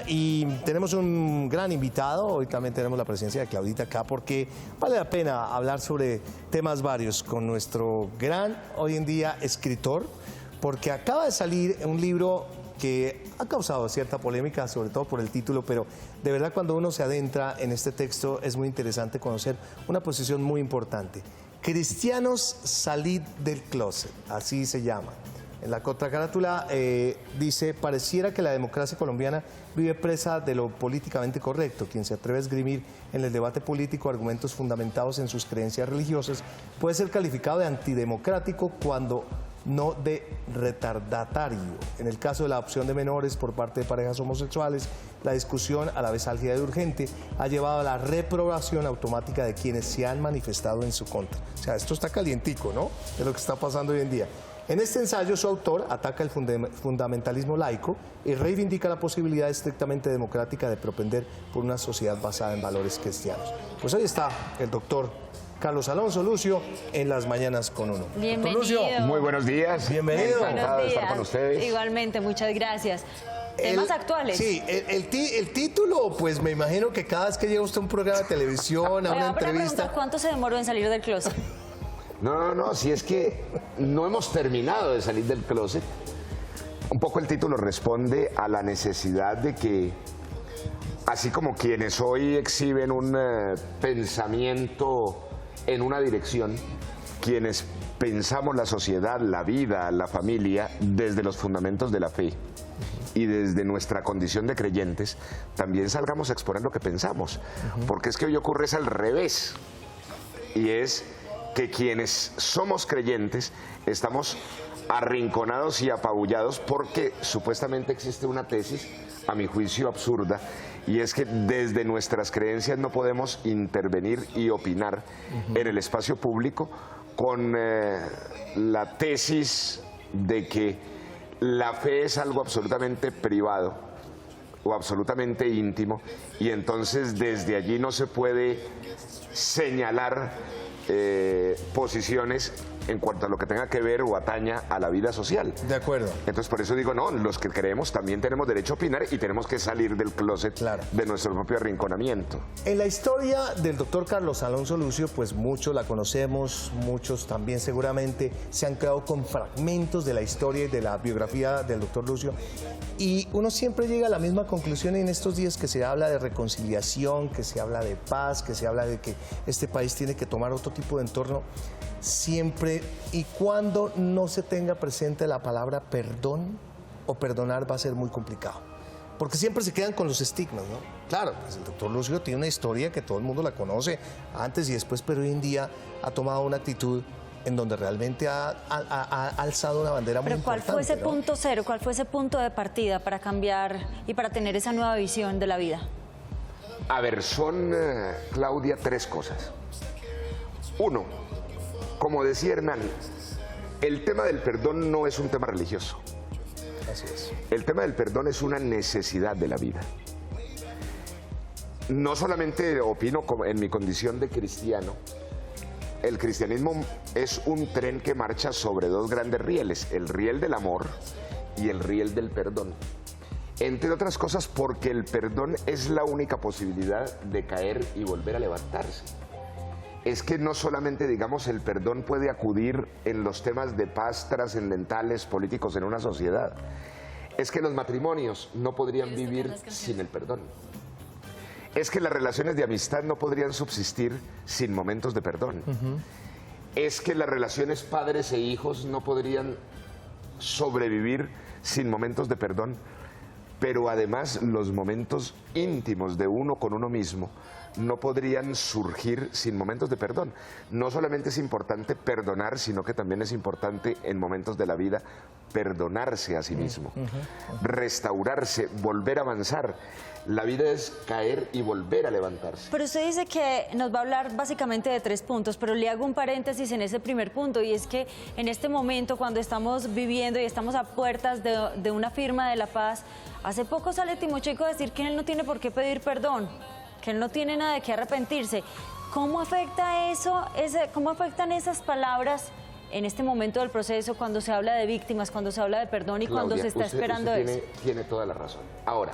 Y tenemos un gran invitado, hoy también tenemos la presencia de Claudita acá porque vale la pena hablar sobre temas varios con nuestro gran, hoy en día, escritor, porque acaba de salir un libro que ha causado cierta polémica, sobre todo por el título, pero de verdad cuando uno se adentra en este texto es muy interesante conocer una posición muy importante. Cristianos, salid del closet, así se llama. En la contracarátula dice, pareciera que la democracia colombiana vive presa de lo políticamente correcto. Quien se atreve a esgrimir en el debate político argumentos fundamentados en sus creencias religiosas puede ser calificado de antidemocrático cuando no de retardatario. En el caso de la adopción de menores por parte de parejas homosexuales, la discusión, a la vez álgida y urgente, ha llevado a la reprobación automática de quienes se han manifestado en su contra. O sea, esto está calientico, ¿no? Es lo que está pasando hoy en día. En este ensayo, su autor ataca el fundamentalismo laico y reivindica la posibilidad estrictamente democrática de propender por una sociedad basada en valores cristianos. Pues hoy está el doctor Carlos Alonso Lucio en Las Mañanas con Uno. Bienvenido. Lucio, muy buenos días. Bienvenido. Encantado de estar con ustedes. Igualmente, muchas gracias. Temas actuales. Sí, el título, pues me imagino que cada vez que llega usted a un programa de televisión, a una entrevista... ¿Cuánto se demoró en salir del closet? No, si es que no hemos terminado de salir del closet. Un poco el título responde a la necesidad de que, así como quienes hoy exhiben un pensamiento en una dirección, quienes pensamos la sociedad, la vida, la familia, desde los fundamentos de la fe y desde nuestra condición de creyentes, también salgamos a exponer lo que pensamos. Porque es que hoy ocurre es al revés, y es que quienes somos creyentes estamos arrinconados y apabullados porque supuestamente existe una tesis, a mi juicio absurda, y es que desde nuestras creencias no podemos intervenir y opinar en el espacio público con la tesis de que la fe es algo absolutamente privado o absolutamente íntimo, y entonces desde allí no se puede señalar posiciones en cuanto a lo que tenga que ver o ataña a la vida social. De acuerdo. Entonces por eso digo, no, los que creemos también tenemos derecho a opinar y tenemos que salir del closet, claro, de nuestro propio arrinconamiento. En la historia del doctor Carlos Alonso Lucio, pues muchos la conocemos, muchos también seguramente se han quedado con fragmentos de la historia y de la biografía del doctor Lucio, y uno siempre llega a la misma conclusión en estos días que se habla de reconciliación, que se habla de paz, que se habla de que este país tiene que tomar otro tipo de entorno. Siempre y cuando no se tenga presente la palabra perdón o perdonar va a ser muy complicado, porque siempre se quedan con los estigmas, ¿no? Claro, pues el doctor Lucio tiene una historia que todo el mundo la conoce antes y después, pero hoy en día ha tomado una actitud en donde realmente ha alzado una bandera muy importante. Pero ¿cuál fue ese ¿no? punto cero? ¿Cuál fue ese punto de partida para cambiar y para tener esa nueva visión de la vida? A ver, son, Claudia, tres cosas. Uno, como decía Hernán, el tema del perdón no es un tema religioso. Así es. El tema del perdón es una necesidad de la vida. No solamente opino en mi condición de cristiano, el cristianismo es un tren que marcha sobre dos grandes rieles, el riel del amor y el riel del perdón. Entre otras cosas porque el perdón es la única posibilidad de caer y volver a levantarse. Es que no solamente, digamos, el perdón puede acudir en los temas de paz trascendentales, políticos en una sociedad. Es que los matrimonios no podrían vivir sin el perdón. Es que las relaciones de amistad no podrían subsistir sin momentos de perdón. Es que las relaciones padres e hijos no podrían sobrevivir sin momentos de perdón. Pero además los momentos íntimos de uno con uno mismo no podrían surgir sin momentos de perdón. No solamente es importante perdonar, sino que también es importante en momentos de la vida perdonarse a sí mismo, restaurarse, volver a avanzar. La vida es caer y volver a levantarse. Pero usted dice que nos va a hablar básicamente de 3 puntos, pero le hago un paréntesis en ese primer punto, y es que en este momento, cuando estamos viviendo y estamos a puertas de una firma de la paz, hace poco sale Timochenko a decir que él no tiene por qué pedir perdón, que él no tiene nada de qué arrepentirse. ¿Cómo afecta eso, cómo afectan esas palabras en este momento del proceso, cuando se habla de víctimas, cuando se habla de perdón y Claudia, cuando se está esperando usted eso? tiene toda la razón. Ahora,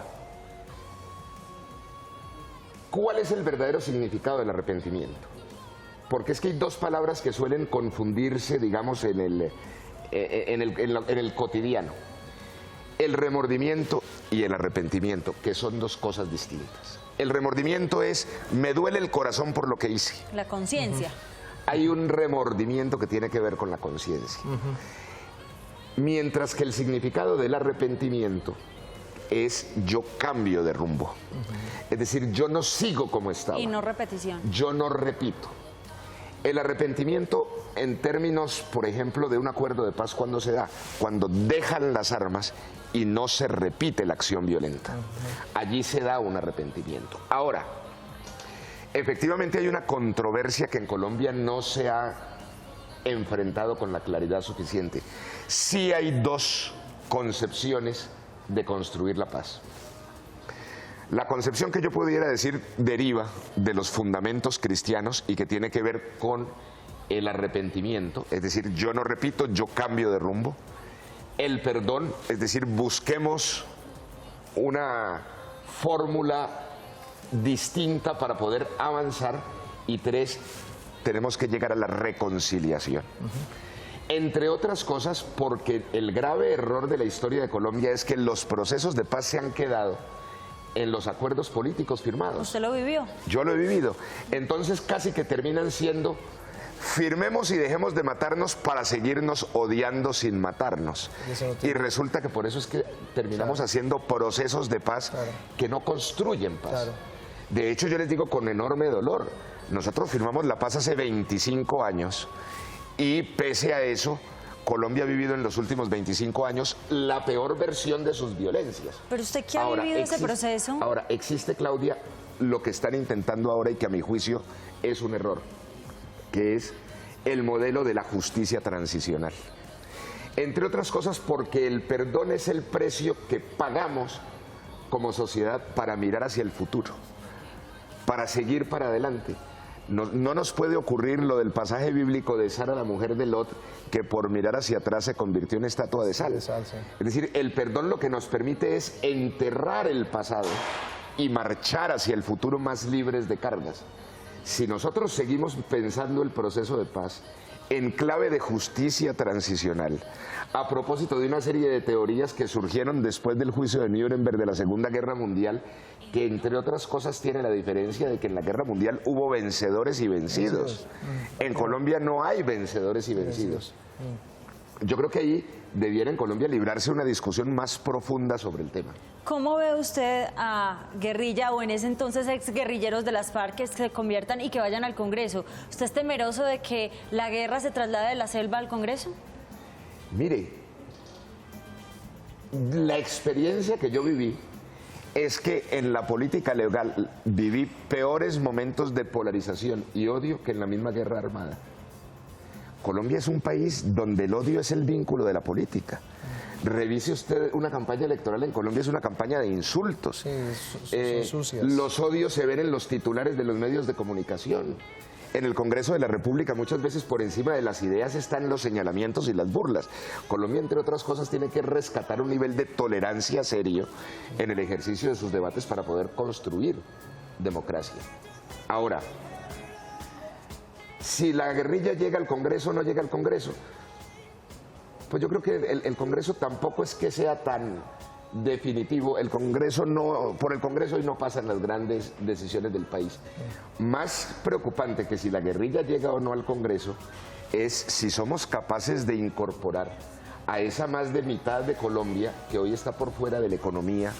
¿Cuál es el verdadero significado del arrepentimiento? Porque es que hay dos palabras que suelen confundirse, digamos, en el cotidiano. El remordimiento y el arrepentimiento, que son dos cosas distintas. El remordimiento es, me duele el corazón por lo que hice. La conciencia. Hay un remordimiento que tiene que ver con la conciencia. Mientras que el significado del arrepentimiento es yo cambio de rumbo. Es decir, yo no sigo como estaba. Y no repetición. Yo no repito. El arrepentimiento, en términos, por ejemplo, de un acuerdo de paz, ¿cuándo se da? Cuando dejan las armas y no se repite la acción violenta. Allí se da un arrepentimiento. Ahora, efectivamente hay una controversia que en Colombia no se ha enfrentado con la claridad suficiente. Sí hay dos concepciones de construir la paz. La concepción que yo pudiera decir deriva de los fundamentos cristianos y que tiene que ver con el arrepentimiento, es decir, yo no repito, yo cambio de rumbo. El perdón, es decir, busquemos una fórmula distinta para poder avanzar. Y tres, tenemos que llegar a la reconciliación. Entre otras cosas, porque el grave error de la historia de Colombia es que los procesos de paz se han quedado en los acuerdos políticos firmados. ¿Usted lo vivió? Yo lo he vivido. Entonces casi que terminan siendo, firmemos y dejemos de matarnos para seguirnos odiando sin matarnos. Y resulta que por eso es que terminamos haciendo procesos de paz que no construyen paz. De hecho, yo les digo con enorme dolor, nosotros firmamos la paz hace 25 años y pese a eso, Colombia ha vivido en los últimos 25 años la peor versión de sus violencias. Pero usted, ¿qué ha vivido ese proceso? Ahora, existe, Claudia, lo que están intentando ahora y que a mi juicio es un error, que es el modelo de la justicia transicional. Entre otras cosas porque el perdón es el precio que pagamos como sociedad para mirar hacia el futuro, para seguir para adelante. No nos puede ocurrir lo del pasaje bíblico de Sara, la mujer de Lot, que por mirar hacia atrás se convirtió en estatua de sal. Es decir, el perdón lo que nos permite es enterrar el pasado y marchar hacia el futuro más libres de cargas. Si nosotros seguimos pensando el proceso de paz en clave de justicia transicional, a propósito de una serie de teorías que surgieron después del juicio de Nuremberg de la Segunda Guerra Mundial, que entre otras cosas tiene la diferencia de que en la Guerra Mundial hubo vencedores y vencidos. En Colombia no hay vencedores y vencidos. Yo creo que ahí debiera en Colombia librarse una discusión más profunda sobre el tema. ¿Cómo ve usted a guerrilla o en ese entonces exguerrilleros de las FARC que se conviertan y que vayan al Congreso? ¿Usted es temeroso de que la guerra se traslade de la selva al Congreso? Mire, la experiencia que yo viví es que en la política legal viví peores momentos de polarización y odio que en la misma guerra armada. Colombia es un país donde el odio es el vínculo de la política. Revise usted una campaña electoral en Colombia, es una campaña de insultos. Sí, son sucias. Los odios se ven en los titulares de los medios de comunicación. En el Congreso de la República muchas veces por encima de las ideas están los señalamientos y las burlas. Colombia, entre otras cosas, tiene que rescatar un nivel de tolerancia serio en el ejercicio de sus debates para poder construir democracia. Ahora, si la guerrilla llega al Congreso o no llega al Congreso, pues yo creo que el Congreso tampoco es que sea tan definitivo. El Congreso no, por el Congreso hoy no pasan las grandes decisiones del país. Más preocupante que si la guerrilla llega o no al Congreso es si somos capaces de incorporar a esa más de mitad de Colombia que hoy está por fuera de la economía,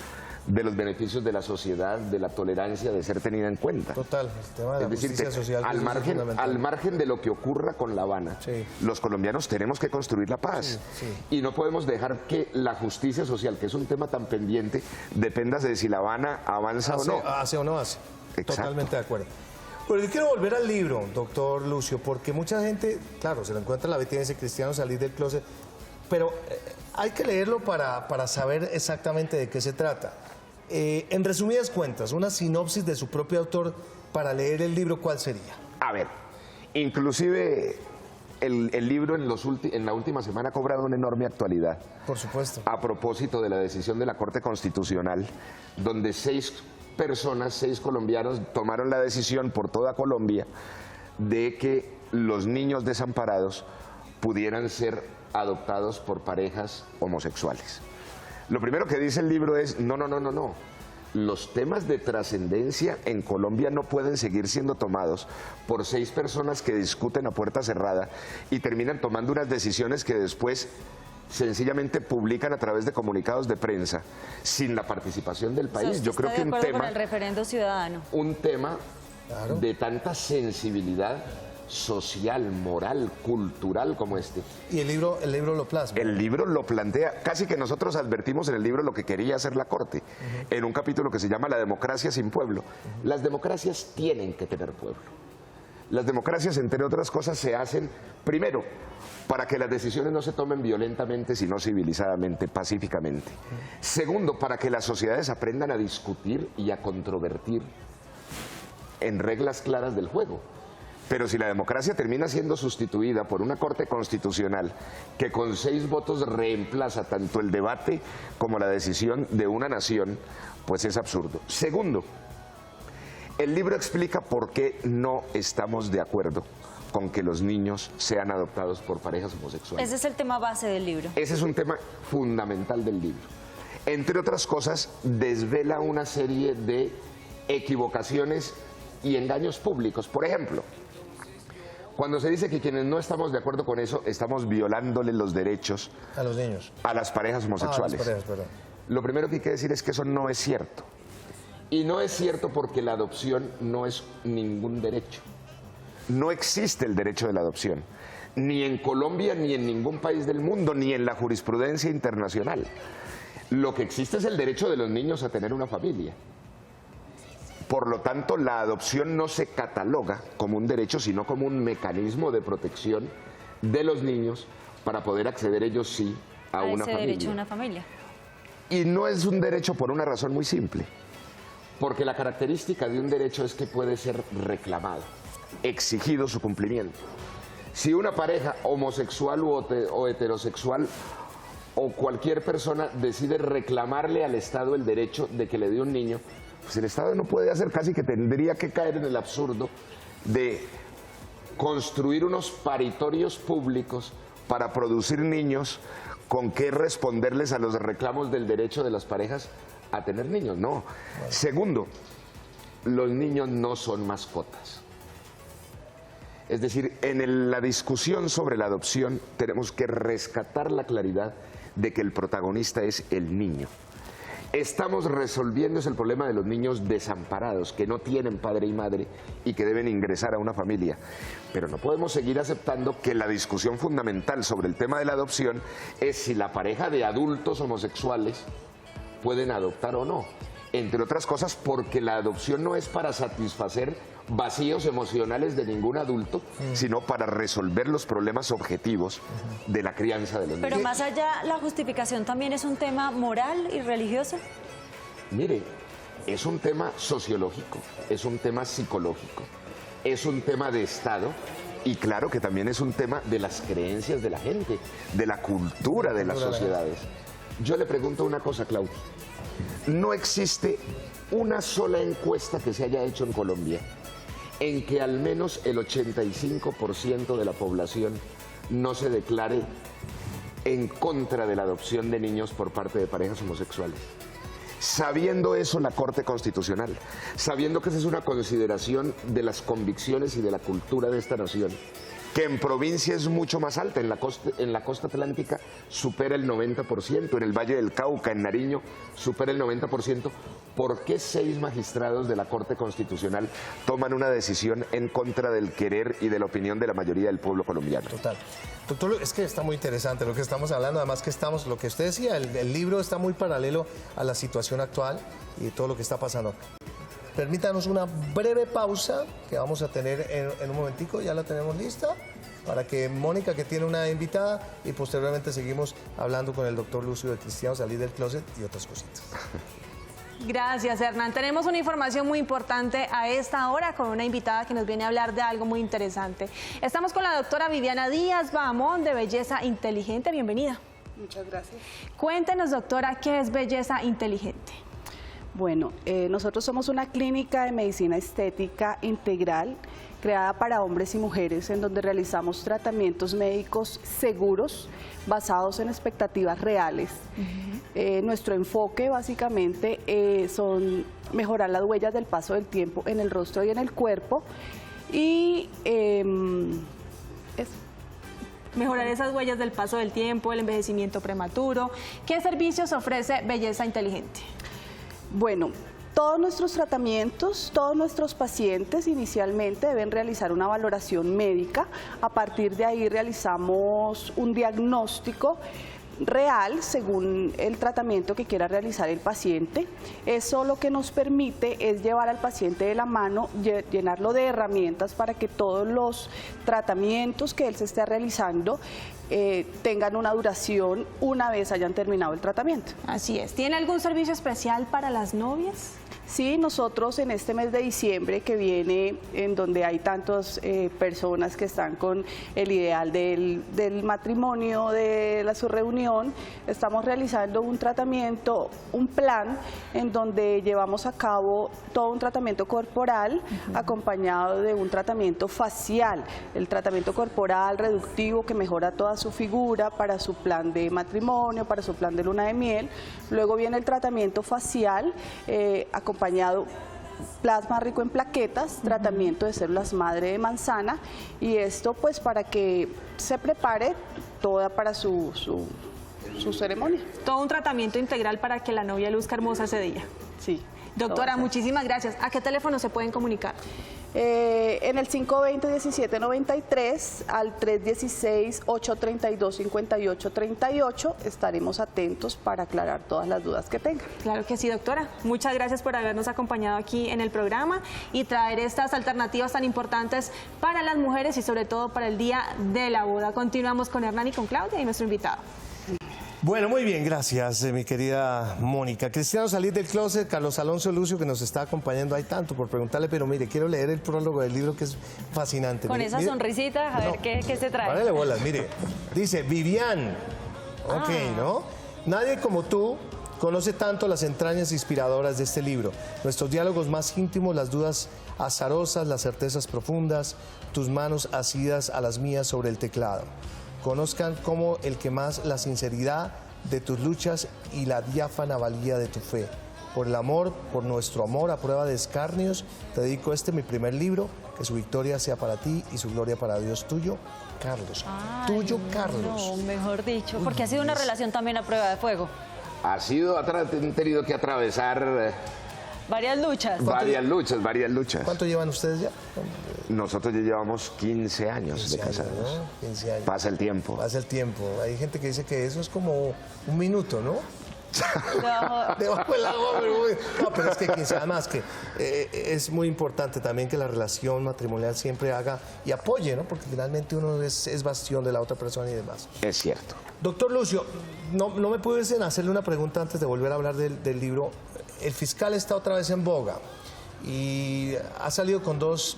de los beneficios de la sociedad, de la tolerancia, de ser tenida en cuenta. Total, el tema de la justicia social. Al margen de lo que ocurra con La Habana, los colombianos tenemos que construir la paz. Y no podemos dejar que la justicia social, que es un tema tan pendiente, dependa de si La Habana avanza o no. Hace o no hace. Exacto. Totalmente de acuerdo. Pero yo quiero volver al libro, doctor Lucio, porque mucha gente, claro, se lo encuentra la BTS cristiano, salir del closet, pero hay que leerlo para saber exactamente de qué se trata. En resumidas cuentas, una sinopsis de su propio autor para leer el libro, ¿cuál sería? A ver, inclusive el libro en la última semana ha cobrado una enorme actualidad. Por supuesto. A propósito de la decisión de la Corte Constitucional, donde 6 personas, 6 colombianos, tomaron la decisión por toda Colombia de que los niños desamparados pudieran ser adoptados por parejas homosexuales. Lo primero que dice el libro es, no. Los temas de trascendencia en Colombia no pueden seguir siendo tomados por 6 personas que discuten a puerta cerrada y terminan tomando unas decisiones que después sencillamente publican a través de comunicados de prensa sin la participación del país. Yo creo que un tema con el referendo ciudadano. Un tema de tanta sensibilidad social, moral, cultural como este. Y el libro lo plasma. El libro lo plantea, casi que nosotros advertimos en el libro lo que quería hacer la Corte, en un capítulo que se llama La democracia sin pueblo. Las democracias tienen que tener pueblo. Las democracias, entre otras cosas, se hacen, primero, para que las decisiones no se tomen violentamente, sino civilizadamente, pacíficamente. Segundo, para que las sociedades aprendan a discutir y a controvertir en reglas claras del juego. Pero si la democracia termina siendo sustituida por una Corte Constitucional que con 6 votos reemplaza tanto el debate como la decisión de una nación, pues es absurdo. Segundo, el libro explica por qué no estamos de acuerdo con que los niños sean adoptados por parejas homosexuales. Ese es el tema base del libro. Ese es un tema fundamental del libro. Entre otras cosas, desvela una serie de equivocaciones y engaños públicos. Por ejemplo, cuando se dice que quienes no estamos de acuerdo con eso, estamos violándole los derechos a los niños, a las parejas homosexuales. A las parejas, perdón. Lo primero que hay que decir es que eso no es cierto. Y no es cierto porque la adopción no es ningún derecho. No existe el derecho de la adopción, ni en Colombia, ni en ningún país del mundo, ni en la jurisprudencia internacional. Lo que existe es el derecho de los niños a tener una familia. Por lo tanto, la adopción no se cataloga como un derecho, sino como un mecanismo de protección de los niños para poder acceder ellos sí a una familia. Derecho a una familia. Y no es un derecho por una razón muy simple, porque la característica de un derecho es que puede ser reclamado, exigido su cumplimiento. Si una pareja homosexual o heterosexual o cualquier persona decide reclamarle al Estado el derecho de que le dé un niño, pues el Estado no puede hacer, casi que tendría que caer en el absurdo de construir unos paritorios públicos para producir niños con qué responderles a los reclamos del derecho de las parejas a tener niños. No. Segundo, los niños no son mascotas. Es decir, en la discusión sobre la adopción tenemos que rescatar la claridad de que el protagonista es el niño. Estamos resolviendo el problema de los niños desamparados, que no tienen padre y madre y que deben ingresar a una familia. Pero no podemos seguir aceptando que la discusión fundamental sobre el tema de la adopción es si la pareja de adultos homosexuales pueden adoptar o no. Entre otras cosas porque la adopción no es para satisfacer vacíos emocionales de ningún adulto, sino para resolver los problemas objetivos de la crianza de los niños. Pero más allá, la justificación también es un tema moral y religioso. Mire, es un tema sociológico, es un tema psicológico, es un tema de Estado y claro que también es un tema de las creencias de la gente, de la cultura de las sociedades. Yo le pregunto una cosa, Claudio. No existe una sola encuesta que se haya hecho en Colombia en que al menos el 85% de la población no se declare en contra de la adopción de niños por parte de parejas homosexuales. Sabiendo eso la Corte Constitucional, sabiendo que esa es una consideración de las convicciones y de la cultura de esta nación, que en provincia es mucho más alta, en la costa atlántica supera el 90%, en el Valle del Cauca, en Nariño, supera el 90%. ¿Por qué 6 magistrados de la Corte Constitucional toman una decisión en contra del querer y de la opinión de la mayoría del pueblo colombiano? Total. Doctor, es que está muy interesante lo que estamos hablando, además que lo que usted decía, el libro está muy paralelo a la situación actual y todo lo que está pasando. Permítanos una breve pausa que vamos a tener en un momentico, ya la tenemos lista, para que Mónica, que tiene una invitada, y posteriormente seguimos hablando con el doctor Lucio de Cristiano, salir del closet y otras cositas. Gracias, Hernán. Tenemos una información muy importante a esta hora con una invitada que nos viene a hablar de algo muy interesante. Estamos con la doctora Viviana Díaz Bahamón de Belleza Inteligente. Bienvenida. Muchas gracias. Cuéntenos, doctora, ¿qué es Belleza Inteligente? Bueno, nosotros somos una clínica de medicina estética integral creada para hombres y mujeres en donde realizamos tratamientos médicos seguros basados en expectativas reales. Nuestro enfoque básicamente son mejorar las huellas del paso del tiempo en el rostro y en el cuerpo y Mejorar esas huellas del paso del tiempo, el envejecimiento prematuro. ¿Qué servicios ofrece Belleza Inteligente? Bueno, todos nuestros tratamientos, todos nuestros pacientes inicialmente deben realizar una valoración médica. A partir de ahí realizamos un diagnóstico real según el tratamiento que quiera realizar el paciente. Eso lo que nos permite es llevar al paciente de la mano, llenarlo de herramientas para que todos los tratamientos que él se esté realizando tengan una duración una vez hayan terminado el tratamiento. Así es. ¿Tiene algún servicio especial para las novias? Sí, nosotros en este mes de diciembre que viene, en donde hay tantas personas que están con el ideal del matrimonio, de su reunión, estamos realizando un tratamiento, un plan en donde llevamos a cabo todo un tratamiento corporal acompañado de un tratamiento facial. El tratamiento corporal reductivo que mejora toda su figura para su plan de matrimonio, para su plan de luna de miel. Luego viene el tratamiento facial acompañado plasma rico en plaquetas, tratamiento de células madre de manzana, y esto pues para que se prepare toda para su ceremonia. Todo un tratamiento integral para que la novia luzca hermosa ese día. Sí. Doctora, muchísimas gracias. ¿A qué teléfono se pueden comunicar? En el 520-1793 al 316-832-5838 estaremos atentos para aclarar todas las dudas que tengan. Claro que sí, doctora. Muchas gracias por habernos acompañado aquí en el programa y traer estas alternativas tan importantes para las mujeres y sobre todo para el día de la boda. Continuamos con Hernán y con Claudia y nuestro invitado. Bueno, muy bien, gracias, mi querida Mónica. Cristiano, salir del closet, Carlos Alonso Lucio, que nos está acompañando, hay tanto por preguntarle, pero mire, quiero leer el prólogo del libro que es fascinante. Con mire, esa mire, sonrisita, a ver qué se trae. Párale bolas, mire, dice, Vivian, ok, ¿no? Nadie como tú conoce tanto las entrañas inspiradoras de este libro, nuestros diálogos más íntimos, las dudas azarosas, las certezas profundas, tus manos asidas a las mías sobre el teclado. Conozcan como el que más la sinceridad de tus luchas y la diáfana valía de tu fe. Por el amor, por nuestro amor a prueba de escarnios, te dedico mi primer libro, que su victoria sea para ti y su gloria para Dios. Tuyo, Carlos. Tuyo, Carlos. No, mejor dicho, porque ha sido una relación también a prueba de fuego. Han tenido que atravesar Varias luchas. varias luchas. ¿Cuánto llevan ustedes ya? Nosotros ya llevamos 15 años de casados. ¿No? 15 años. Pasa el tiempo. Pasa el tiempo. Hay gente que dice que eso es como un minuto, ¿no? No, Debajo del agua, pero es que 15, además que es muy importante también que la relación matrimonial siempre haga y apoye, ¿no? Porque finalmente uno es bastión de la otra persona y demás. Es cierto. Doctor Lucio, no me pudiesen hacerle una pregunta antes de volver a hablar del libro. El fiscal está otra vez en boga y ha salido con dos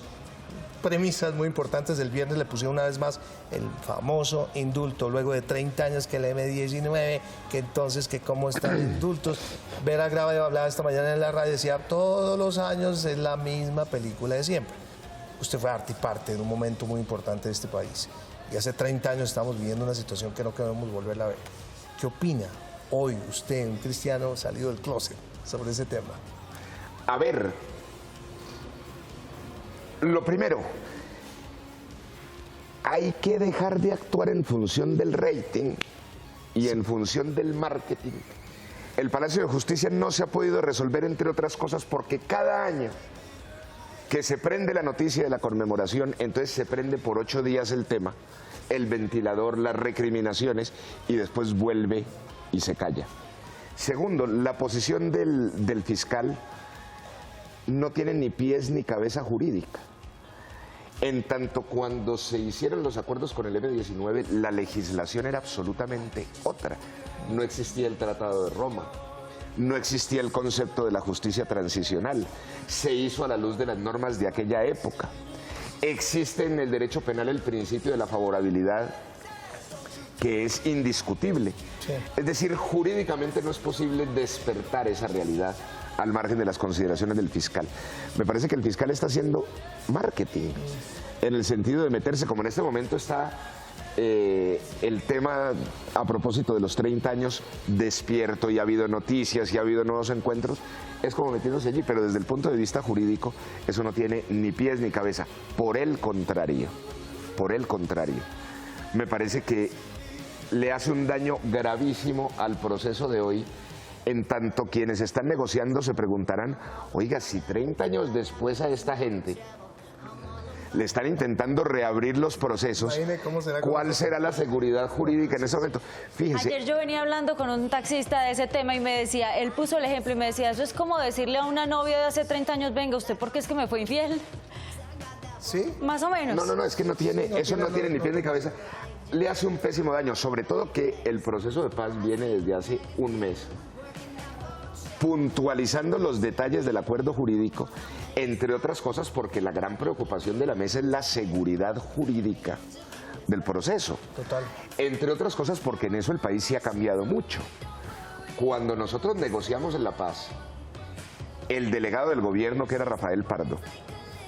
premisas muy importantes. El viernes le pusieron una vez más el famoso indulto, luego de 30 años que el M19, que entonces que cómo están los indultos. Vera Grava hablaba esta mañana en la radio, decía, todos los años es la misma película de siempre. Usted fue arte y parte de un momento muy importante de este país. Y hace 30 años estamos viviendo una situación que no queremos volverla a ver. ¿Qué opina hoy usted, un cristiano salido del closet, sobre ese tema? A ver, lo primero, hay que dejar de actuar en función del rating y en función del marketing. El Palacio de Justicia no se ha podido resolver, entre otras cosas, porque cada año que se prende la noticia de la conmemoración, entonces se prende por 8 días el tema, el ventilador, las recriminaciones, y después vuelve y se calla. Segundo, la posición del fiscal no tiene ni pies ni cabeza jurídica. En tanto, cuando se hicieron los acuerdos con el M19, la legislación era absolutamente otra. No existía el Tratado de Roma, no existía el concepto de la justicia transicional. Se hizo a la luz de las normas de aquella época. Existe en el derecho penal el principio de la favorabilidad, que es indiscutible. Sí. Es decir, jurídicamente no es posible despertar esa realidad al margen de las consideraciones del fiscal. Me parece que el fiscal está haciendo marketing, en el sentido de meterse, como en este momento está el tema a propósito de los 30 años despierto, y ha habido noticias y ha habido nuevos encuentros, es como metiéndose allí, pero desde el punto de vista jurídico eso no tiene ni pies ni cabeza. Por el contrario, me parece que le hace un daño gravísimo al proceso de hoy, en tanto quienes están negociando se preguntarán, oiga, si 30 años después a esta gente le están intentando reabrir los procesos, ¿cuál será la seguridad jurídica en ese momento? Fíjese. Ayer yo venía hablando con un taxista de ese tema y me decía, él puso el ejemplo y me decía, eso es como decirle a una novia de hace 30 años, venga, ¿usted por qué es que me fue infiel? ¿Sí? Más o menos. No, es que no tiene, eso no tiene ni pie ni cabeza. Le hace un pésimo daño, sobre todo que el proceso de paz viene desde hace un mes, puntualizando los detalles del acuerdo jurídico, entre otras cosas porque la gran preocupación de la mesa es la seguridad jurídica del proceso. Total. Entre otras cosas porque en eso el país sí ha cambiado mucho. Cuando nosotros negociamos en La Paz, el delegado del gobierno, que era Rafael Pardo,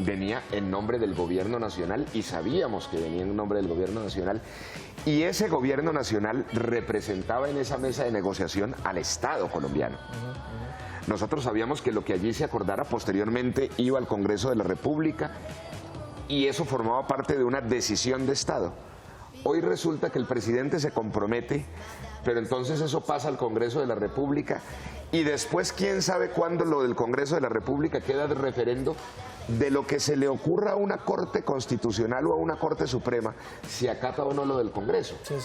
venía en nombre del gobierno nacional y sabíamos que venía en nombre del gobierno nacional, y ese gobierno nacional representaba en esa mesa de negociación al Estado colombiano. Nosotros sabíamos que lo que allí se acordara posteriormente iba al Congreso de la República y eso formaba parte de una decisión de Estado. Hoy resulta que el presidente se compromete, pero entonces eso pasa al Congreso de la República y después quién sabe cuándo lo del Congreso de la República queda de referendo de lo que se le ocurra a una Corte Constitucional o a una Corte Suprema, si acata o no lo del Congreso. Sí.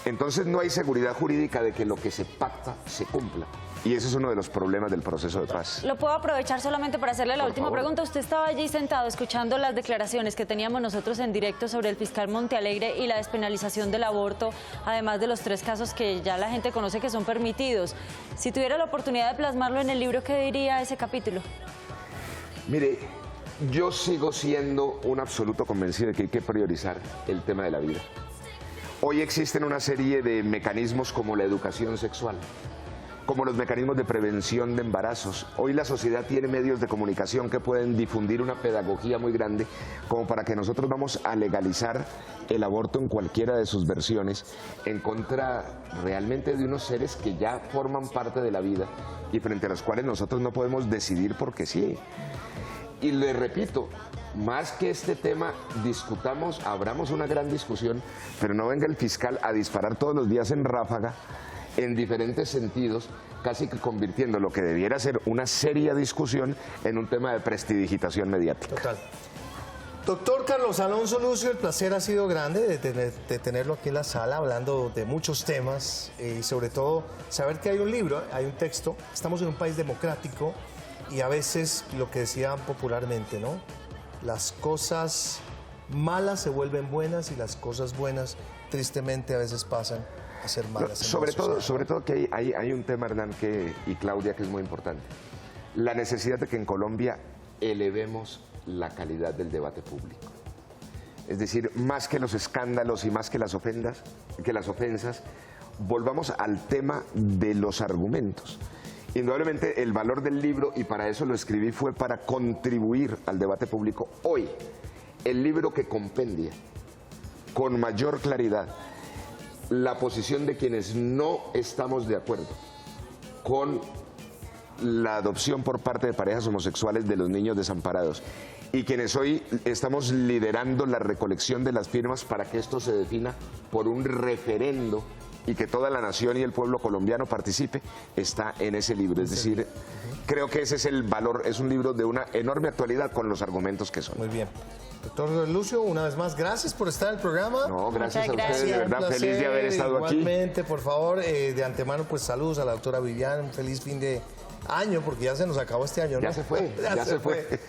Entonces no hay seguridad jurídica de que lo que se pacta se cumpla. Y ese es uno de los problemas del proceso de paz. Lo puedo aprovechar solamente para hacerle la última pregunta. Usted estaba allí sentado escuchando las declaraciones que teníamos nosotros en directo sobre el fiscal Montealegre y la despenalización del aborto, además de los 3 casos que ya la gente conoce que son permitidos. Si tuviera la oportunidad de plasmarlo en el libro, ¿qué diría ese capítulo? Mire, yo sigo siendo un absoluto convencido de que hay que priorizar el tema de la vida. Hoy existen una serie de mecanismos como la educación sexual, como los mecanismos de prevención de embarazos. Hoy la sociedad tiene medios de comunicación que pueden difundir una pedagogía muy grande como para que nosotros vamos a legalizar el aborto en cualquiera de sus versiones en contra realmente de unos seres que ya forman parte de la vida y frente a los cuales nosotros no podemos decidir porque sí. Y le repito, más que este tema discutamos, abramos una gran discusión, pero no venga el fiscal a disparar todos los días en ráfaga, en diferentes sentidos, casi que convirtiendo lo que debiera ser una seria discusión en un tema de prestidigitación mediática. Total. Doctor Carlos Alonso Lucio, el placer ha sido grande de tenerlo aquí en la sala hablando de muchos temas y sobre todo saber que hay un libro, hay un texto. Estamos en un país democrático y a veces lo que decían popularmente, ¿no? Las cosas malas se vuelven buenas y las cosas buenas tristemente a veces pasan a ser malas. Sobre todo que hay un tema, Hernán y Claudia, que es muy importante. La necesidad de que en Colombia elevemos la calidad del debate público. Es decir, más que los escándalos y más que las ofensas, volvamos al tema de los argumentos. Indudablemente el valor del libro, y para eso lo escribí, fue para contribuir al debate público. Hoy, el libro que compendia con mayor claridad la posición de quienes no estamos de acuerdo con la adopción por parte de parejas homosexuales de los niños desamparados y quienes hoy estamos liderando la recolección de las firmas para que esto se defina por un referendo y que toda la nación y el pueblo colombiano participe, está en ese libro. Es decir, creo que ese es el valor, es un libro de una enorme actualidad con los argumentos que son. Muy bien. Doctor Lucio, una vez más, gracias por estar en el programa. No, gracias a ustedes, de verdad, feliz de haber estado aquí. Igualmente, por favor, de antemano, pues saludos a la doctora Viviana, un feliz fin de año, porque ya se nos acabó este año, ¿no? Ya se fue, ya se fue.